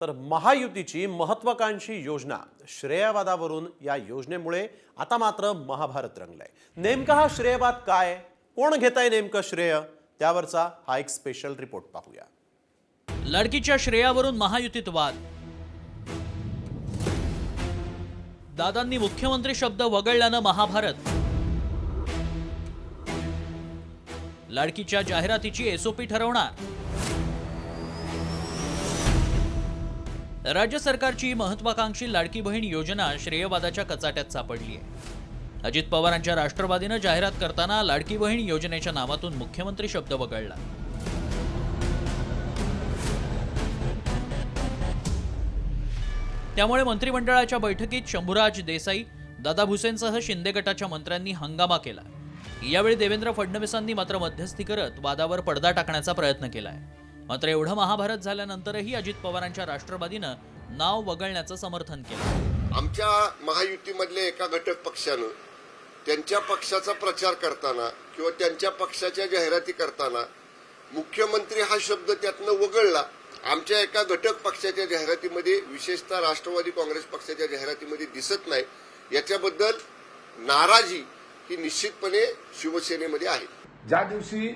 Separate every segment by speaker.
Speaker 1: तर महायुतीची महत्वाकांक्षी योजना श्रेयवादावरून या योजनेमुळे आता मात्र महाभारत रंगलंय। नेमका हा श्रेयवाद काय, कोण घेताय नेमकं श्रेय, त्यावरचा हा एक स्पेशल रिपोर्ट पाहूया।
Speaker 2: लडकीच्या श्रेयावरून महायुतीत वाद। दादांनी मुख्यमंत्री शब्द वगळल्यानं महाभारत। लाडकीच्या जाहिरातीची एसओपी ठरवणार। राज्य सरकारची महत्वाकांक्षी लाडकी बहीण योजना श्रेयवादाच्या कचाट्यात सापडली आहे। अजित पवारांच्या राष्ट्रवादीनं जाहिरात करताना लाडकी बहीण योजनेच्या नावातून मुख्यमंत्री शब्द वगळला। त्यामुळे मंत्रिमंडळाच्या बैठकीत शंभूराज देसाई, दादा भुसेंसह शिंदे गटाच्या मंत्र्यांनी हंगामा केला। यावेळी देवेंद्र फडणवीसांनी मात्र मध्यस्थी करत वादावर पडदा टाकण्याचा प्रयत्न केलाय। मात्र एवढं महाभारत झाल्यानंतरही अजित पवारांच्या राष्ट्रवादीनं नाव वगळण्याचं समर्थन केलं।
Speaker 3: आमच्या महायुतीमधल्या एका घटक पक्षानं त्यांच्या पक्षाचा प्रचार करताना किंवा त्यांच्या पक्षाच्या जाहिराती करताना मुख्यमंत्री हा शब्द त्यातनं वगळला। आमच्या एका घटक पक्षाच्या जाहिरातीमध्ये, विशेषतः राष्ट्रवादी काँग्रेस पक्षाच्या जाहिरातीमध्ये दिसत नाही। याच्याबद्दल नाराजी ही निश्चितपणे शिवसेनेमध्ये आहे।
Speaker 4: ज्या दिवशी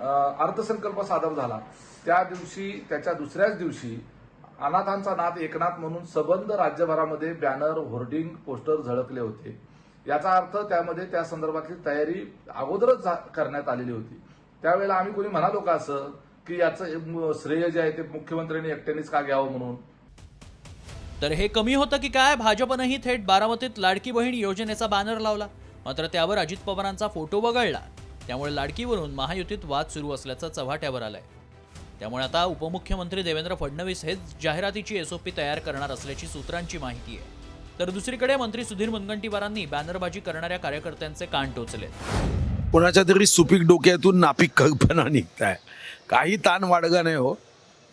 Speaker 4: अर्थसंकल्प सादर झाला त्या दिवशी, त्याच्या दुसऱ्याच दिवशी अनाथांचा नाथ एकनाथ म्हणून सबंध राज्यभरामध्ये बॅनर, होर्डिंग, पोस्टर झळकले होते। याचा अर्थ त्यामध्ये त्या संदर्भातली तयारी अगोदरच करण्यात आलेली होती। त्यावेळेला आम्ही कोणी म्हणालो का असं की याचं श्रेय जे आहे ते मुख्यमंत्र्यांनी एकट्यानेच का घ्यावं म्हणून?
Speaker 2: तर हे कमी होतं की काय, भाजपनंही थेट बारामतीत लाडकी बहीण योजनेचा बॅनर लावला। मात्र त्यावर अजित पवारांचा फोटो वगळला। त्यामुळे लाडकीवरून महायुतीत वाद सुरू असल्याचं चव्हाट्यावर आलंय। त्यामुळे आता उपमुख्यमंत्री देवेंद्र फडणवीस हेच जाहिरातीची एसओपी तयार करणार असल्याची सूत्रांची माहिती आहे। तर दुसरीकडे मंत्री सुधीर मुनगंटीवारांनी बॅनरबाजी करणाऱ्या कार्यकर्त्यांचे कान टोचले।
Speaker 5: कोणाच्या तरी सुपीक डोक्यातून नापीक कल्पना निघताय। काही ताण वाडगा नाही हो।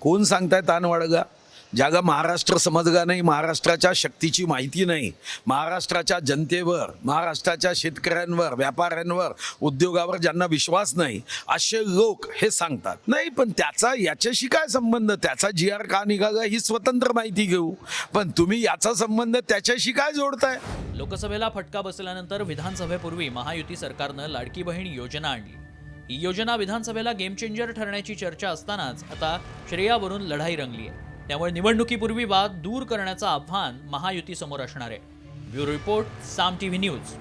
Speaker 5: कोण सांगताय ताण वाडगा? ज्यागा महाराष्ट्र समजगा नाही, महाराष्ट्राच्या शक्तीची माहिती नाही, महाराष्ट्राच्या जनतेवर, महाराष्ट्राच्या शेतकऱ्यांवर, व्यापाऱ्यांवर, उद्योगावर ज्यांना विश्वास नाही, असे लोक हे सांगतात। नाही पण त्याचा याच्याशी काय संबंध? त्याचा GR का निघाला ही स्वतंत्र माहिती घेऊ, पण तुम्ही याचा संबंध त्याच्याशी काय जोडताय?
Speaker 2: लोकसभेला फटका बसल्यानंतर विधानसभेपूर्वी महायुती सरकारनं लाडकी बहीण योजना आणली। ही योजना विधानसभेला गेम चेंजर ठरण्याची चर्चा असतानाच आता श्रेयावरून लढाई रंगली आहे। त्यामुळे निवडणुकीपूर्वी वाद दूर करण्याचं आव्हान महायुतीसमोर असणार आहे। ब्युरो रिपोर्ट, साम TV न्यूज।